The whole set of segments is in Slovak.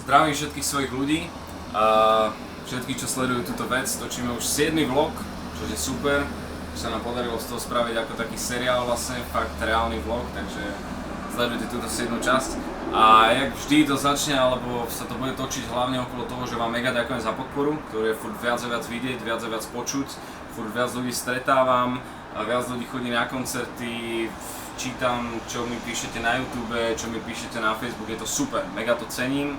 Zdravím všetkých svojich ľudí, všetkých, čo sledujú túto vec. Točíme už 7. vlog, čo je super. Sa nám podarilo z toho spraviť ako taký seriál vlastne, fakt reálny vlog, takže sledujte túto 7. časť. A jak vždy to začne, alebo sa to bude točiť hlavne okolo toho, že vám mega ďakujem za podporu, ktorú je furt viac a viac vidieť, viac a viac počuť. Furt viac ľudí stretávam, a viac ľudí chodí na koncerty, čítam, čo mi píšete na YouTube, čo mi píšete na Facebook, je to super, mega to cením.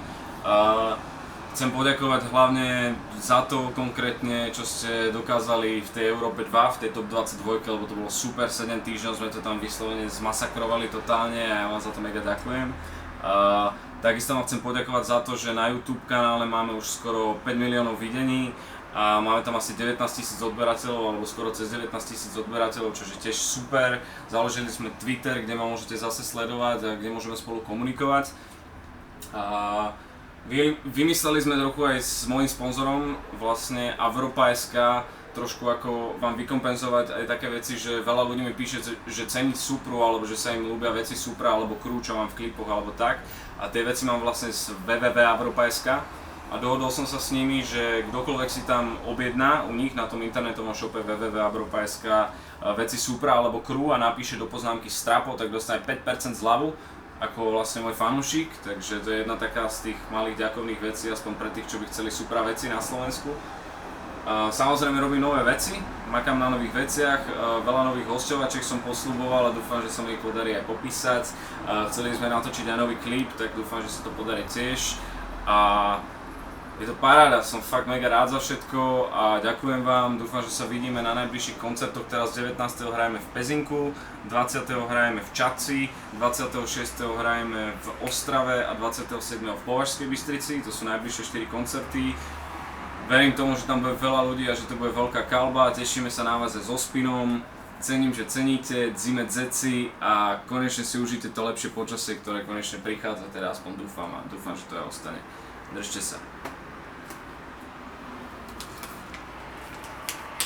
Chcem poďakovať hlavne za to konkrétne, čo ste dokázali v tej Európe 2, v tej top 22, lebo to bolo super, 7 týždňov sme to tam vyslovene zmasakrovali totálne a ja vám za to mega ďakujem. Takisto vám chcem poďakovať za to, že na YouTube kanále máme už skoro 5 miliónov videní a máme tam asi 19 000 odberateľov, alebo skoro cez 19 000 odberateľov, čo je tiež super. Založili sme Twitter, kde ma môžete zase sledovať a kde môžeme spolu komunikovať. Vymysleli sme trochu aj s mojím sponzorom, vlastne Avropa.sk, trošku ako vám vykompenzovať aj také veci, že veľa ľudí mi píše, že cení Supru, alebo že sa im ľúbia veci Supra, alebo Crew, čo mám v klipoch, alebo tak. A tie veci mám vlastne z www.avropa.sk a dohodol som sa s nimi, že kdokoľvek si tam objedná u nich na tom internetovom shope www.avropa.sk veci Supra alebo Crew a napíše do poznámky Strapo, tak dostane 5% zľavu ako vlastne môj fanúšik, takže to je jedna taká z tých malých ďakovných vecí, aspoň pre tých, čo by chceli Supra veci na Slovensku. Samozrejme robím nové veci, makám na nových veciach, veľa nových hosťovačiek som posľuboval a dúfam, že sa mi ich podarí aj popísať. Chceli sme natočiť aj nový klip, tak dúfam, že sa to podarí tiež. A je to paráda, som fakt mega rád za všetko a ďakujem vám, dúfam, že sa vidíme na najbližších koncertoch. Teraz 19. hrajeme v Pezinku, 20. hrajeme v Čadci, 26. hrajeme v Ostrave a 27. v Považskej Bystrici, to sú najbližšie 4 koncerty. Verím tomu, že tam bude veľa ľudí a že to bude veľká kalba, tešíme sa na vás aj so Spinom. Cením, že ceníte, dzime dzeci a konečne si užite to lepšie počasie, ktoré konečne prichádza, teda aspoň dúfam a dúfam, že to aj ostane. Držte sa.